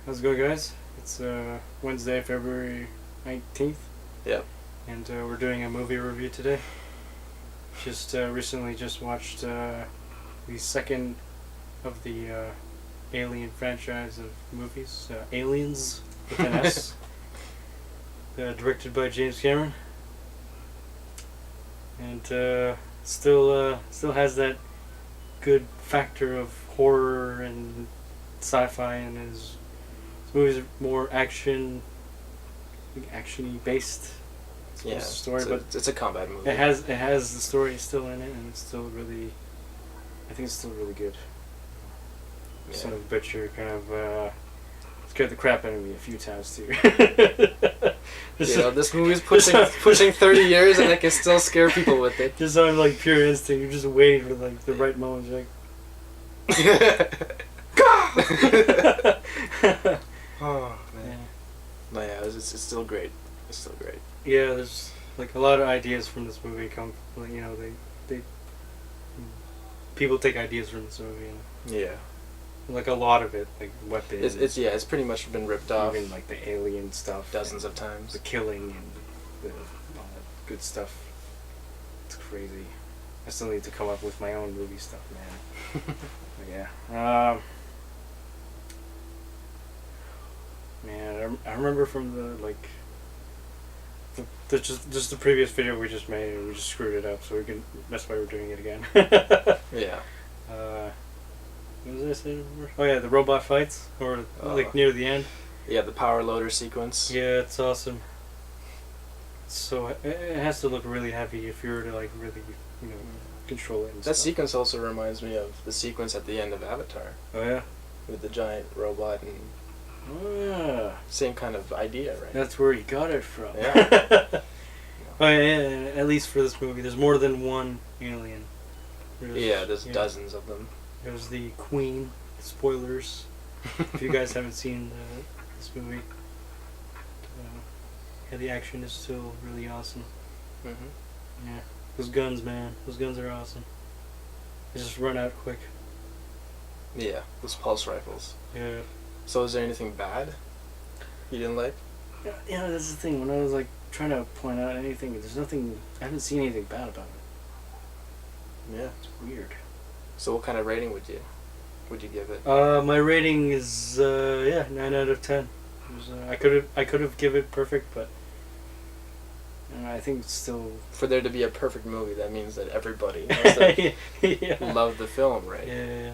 How's it going, guys? It's Wednesday, February 19th. Yep. And we're doing a movie review today. Recently watched the second of the Alien franchise of movies, Aliens with an S, directed by James Cameron. And still has that good factor of horror and sci-fi in his movies are more actiony based. Yeah, story, it's a combat movie. It has the story still in it, and it's still really, I think it's still really good. Yeah. Son of a bitch, kind of scared the crap out of me a few times too. This movie's pushing 30 years, and I can still scare people with it. Just on like pure instinct, you're just waiting for like the right moment. You're like, oh man. No, yeah, it's still great. It's still great. Yeah, there's like a lot of ideas from this movie come. Like, they people take ideas from this movie. And, yeah. Like a lot of it, like weapons. It's pretty much been ripped off. Even like the alien stuff. Dozens of times. The killing and all that good stuff. It's crazy. I still need to come up with my own movie stuff, man. But yeah. Man, I remember from just the previous video we just made, and we just screwed it up, so that's why we're doing it again. Yeah. What was I saying? Oh yeah, the robot fights, or like near the end. Yeah, the power loader sequence. Yeah, it's awesome. So it has to look really heavy if you were to like really, control it. And That stuff. sequence also reminds me of the sequence at the end of Avatar. Oh yeah. With the giant robot and. Oh yeah. Same kind of idea, right? That's where you got it from. Yeah. Oh yeah, at least for this movie, there's more than one alien. There's dozens of them. There's the Queen. Spoilers. If you guys haven't seen this movie, the action is still really awesome. Mm-hmm. Yeah, those guns, man. Those guns are awesome. They just run out quick. Yeah, those pulse rifles. Yeah. So is there anything bad you didn't like? Yeah, that's the thing. When I was like trying to point out anything, there's nothing. I haven't seen anything bad about it. Yeah. It's weird. So what kind of rating would you give it? My rating is 9 out of 10. I could have given it perfect, but I think it's still. For there to be a perfect movie, that means that everybody must have loved the film, right? Yeah.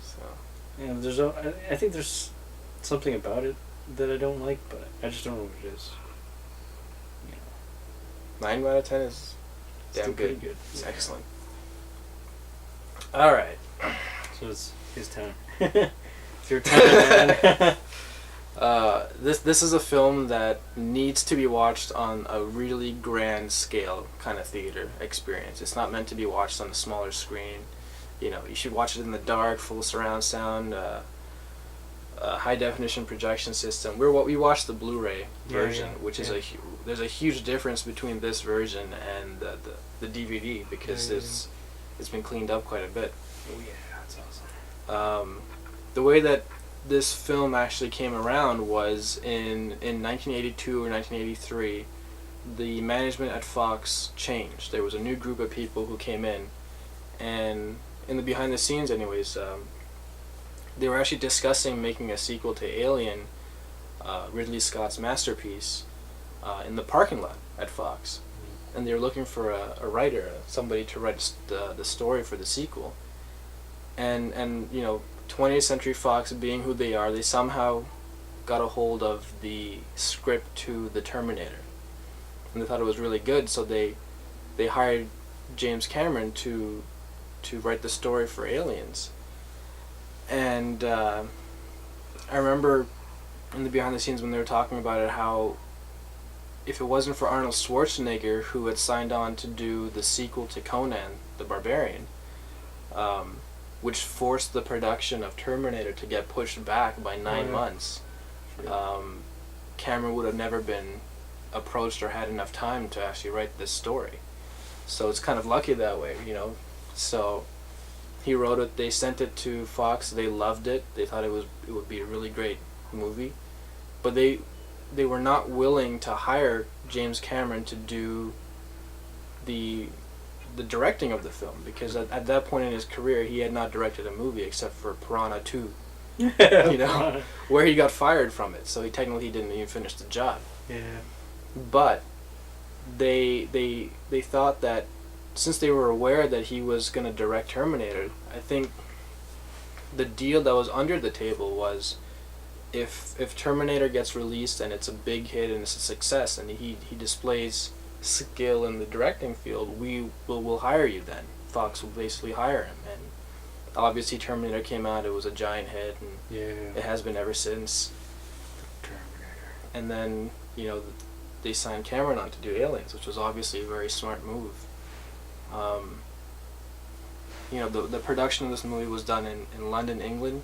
So. Yeah, I think there's something about it that I don't like, but I just don't know what it is. 9 out of 10 is damn still good. Pretty good. It's excellent. All right. So it's his time. It's your time, man. This is a film that needs to be watched on a really grand scale kind of theater experience. It's not meant to be watched on a smaller screen. You should watch it in the dark, full surround sound, high definition projection system. We watched the Blu-ray version, which is there's a huge difference between this version and the DVD because it's been cleaned up quite a bit. Oh yeah, that's awesome. The way that this film actually came around was in 1982 or 1983, the management at Fox changed. There was a new group of people who came in, and in the behind the scenes anyways, they were actually discussing making a sequel to Alien, Ridley Scott's masterpiece, in the parking lot at Fox. And they were looking for a writer, somebody to write the story for the sequel. And 20th Century Fox, being who they are, they somehow got a hold of the script to The Terminator. And they thought it was really good, so they hired James Cameron to write the story for Aliens. And I remember in the behind the scenes when they were talking about it, how if it wasn't for Arnold Schwarzenegger, who had signed on to do the sequel to Conan the Barbarian, which forced the production of Terminator to get pushed back by 9 months, Cameron would have never been approached or had enough time to actually write this story. So it's kind of lucky that way, So he wrote it. They sent it to Fox. They loved it. They thought it would be a really great movie, but they were not willing to hire James Cameron to do the directing of the film, because at that point in his career he had not directed a movie except for Piranha 2, you know, where he got fired from it, so he technically didn't even finish the job. Yeah. But they thought that since they were aware that he was going to direct Terminator, I think the deal that was under the table was if Terminator gets released and it's a big hit and it's a success and he displays skill in the directing field, we'll hire you then. Fox will basically hire him, and obviously Terminator came out, it was a giant hit, and Yeah. it has been ever since. Terminator. And then, you know, they signed Cameron on to do Aliens, which was obviously a very smart move. You know, the production of this movie was done in London, England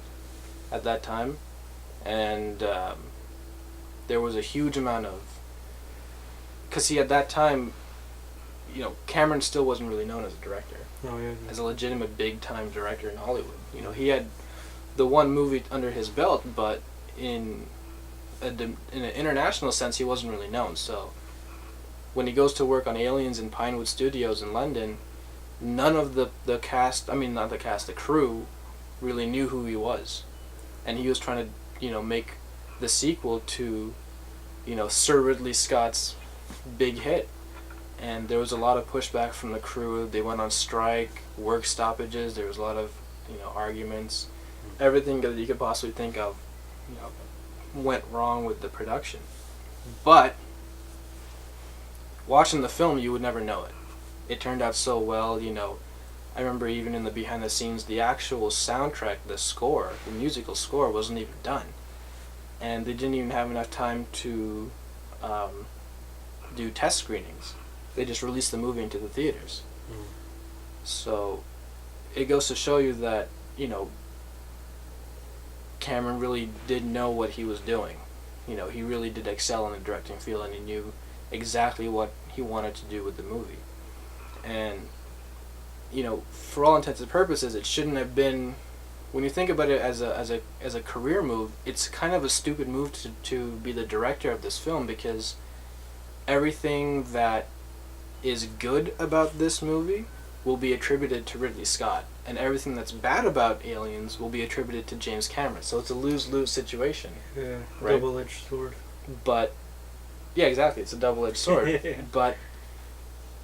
at that time, and there was a huge amount of, because at that time, you know, Cameron still wasn't really known as a director, Oh yeah. as a legitimate big-time director in Hollywood. You know, he had the one movie under his belt, but in an international sense, he wasn't really known. So when he goes to work on Aliens in Pinewood Studios in London, none of the cast, I mean not the cast, the crew, really knew who he was. And he was trying to, you know, make the sequel to, you know, Sir Ridley Scott's big hit. And there was a lot of pushback from the crew. They went on strike, work stoppages, there was a lot of, you know, arguments. Everything that you could possibly think of, you know, went wrong with the production. But watching the film, you would never know it. It turned out so well, you know. I remember even in the behind the scenes, the actual soundtrack, the score, the musical score wasn't even done. And they didn't even have enough time to do test screenings. They just released the movie into the theaters. Mm. So it goes to show you that, you know, Cameron really did know what he was doing. You know, he really did excel in the directing field, and he knew exactly what he wanted to do with the movie. And, you know, for all intents and purposes, it shouldn't have been, when you think about it as a career move, it's kind of a stupid move to be the director of this film, because everything that is good about this movie will be attributed to Ridley Scott, and everything that's bad about Aliens will be attributed to James Cameron. So it's a lose-lose situation. Yeah. Right. Double-edged sword. But yeah, exactly, it's a double-edged sword. Yeah. But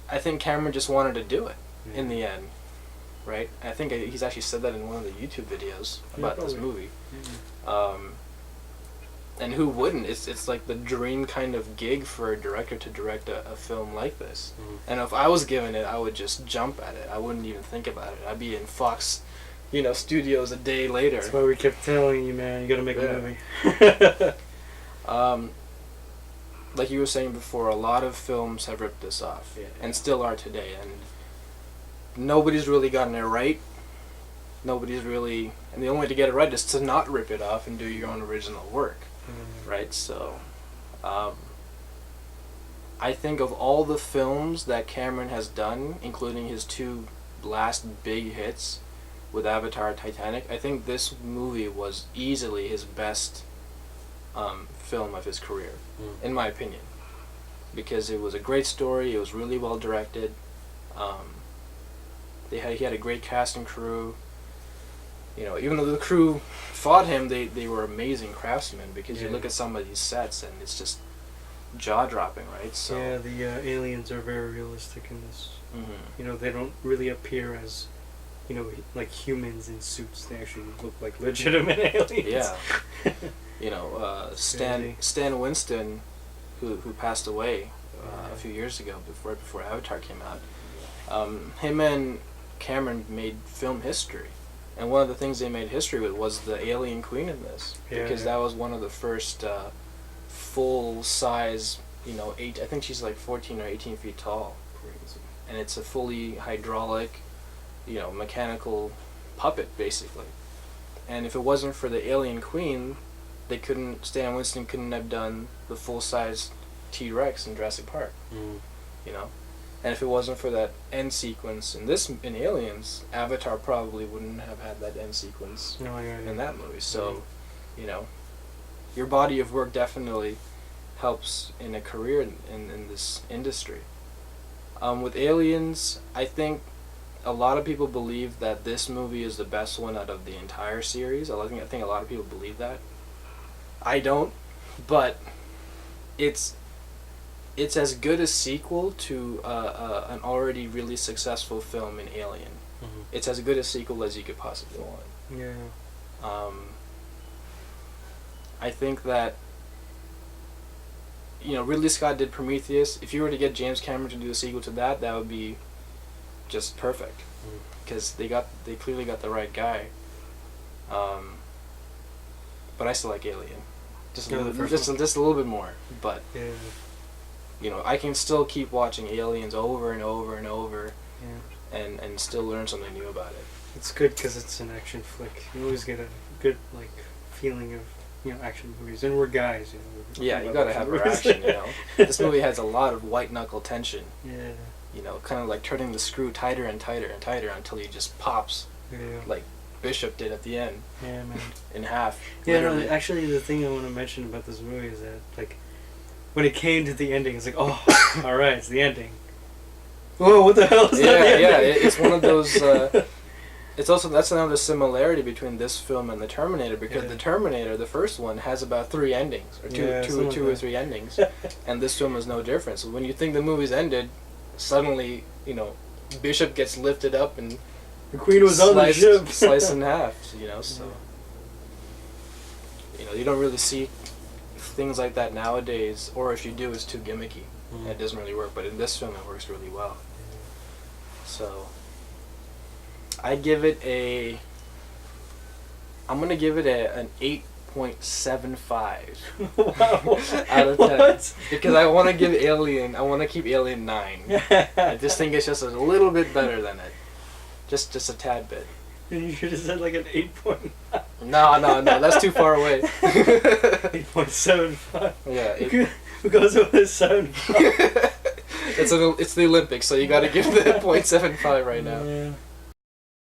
I think Cameron just wanted to do it Yeah. in the end, right? I think he's actually said that in one of the YouTube videos about this probably. movie. Yeah. And who wouldn't? It's like the dream kind of gig for a director to direct a film like this. Mhm. And if I was given it, I would just jump at it. I wouldn't even think about it. I'd be in Fox, you know, studios a day later. That's why we kept telling you, man, you gotta make Yeah. a movie. Like you were saying before, a lot of films have ripped this off, Yeah. and still are today. And nobody's really gotten it right. Nobody's really, and the only way to get it right is to not rip it off and do your own original work. Right, so I think of all the films that Cameron has done, including his two last big hits with Avatar and Titanic, I think this movie was easily his best film of his career, in my opinion, because it was a great story, it was really well directed, he had a great cast and crew. You know, even though the crew fought him, they were amazing craftsmen, because you Yeah. look at some of these sets and it's just jaw-dropping, right? So Yeah, the aliens are very realistic in this. Mhm. You know, they don't really appear as, you know, like humans in suits. They actually look like legitimate aliens. Yeah. You know, Crazy. Stan Winston, who passed away a few years ago, before Avatar came out. Him and Cameron made film history, and one of the things they made history with was the alien queen in this, Yeah, because yeah. that was one of the first full size. You know, I think she's like 14 or 18 feet tall, and it's a fully hydraulic, you know, mechanical puppet basically. And if it wasn't for the alien queen, Stan Winston couldn't have done the full-size T-Rex in Jurassic Park, you know? And if it wasn't for that end sequence in Aliens, Avatar probably wouldn't have had that end sequence No, yeah, in that movie. So, you know, your body of work definitely helps in a career in this industry. With Aliens, I think a lot of people believe that this movie is the best one out of the entire series. I think a lot of people believe that. I don't, but it's as good a sequel to an already really successful film in Alien. Mm-hmm. It's as good a sequel as you could possibly want. Yeah. I think that, you know, Ridley Scott did Prometheus. If you were to get James Cameron to do a sequel to that, that would be just perfect, because they clearly got the right guy. But I still like Alien, just a little bit more. But Yeah. you know, I can still keep watching Aliens over and over and over, Yeah. and still learn something new about it. It's good because it's an action flick. You always get a good like feeling of action movies, and we're guys. Yeah, you gotta have our action. You know, this movie has a lot of white knuckle tension. Yeah. You know, kind of like turning the screw tighter and tighter and tighter until he just pops, Yeah. like Bishop did at the end, Yeah, man. in half. Yeah, no, literally. actually, the thing I want to mention about this movie is that, like, when it came to the ending, it's like, oh, all right, it's the ending. Whoa, what the hell is that? The Yeah, ending? it's one of those. That's another similarity between this film and the Terminator, because Yeah. the Terminator, the first one, has about 3 endings, or Yeah, two something or like 3 endings, and this film is no different. So when you think the movie's ended, suddenly, you know, Bishop gets lifted up and The Queen was on the ship. sliced in half. You know, so you know, you don't really see things like that nowadays, or if you do, it's too gimmicky. Mm. It doesn't really work. But in this film, it works really well. So I give it I'm gonna give it an 8.75 Wow. out of 10, What? because I want to keep Alien 9. I just think it's just a little bit better than it, just a tad bit. And you should have said like an 8.9. No, that's too far away. 8.75. Yeah, Because it was 75. it's the Olympics, so you got to give the 0.75 right now. Yeah.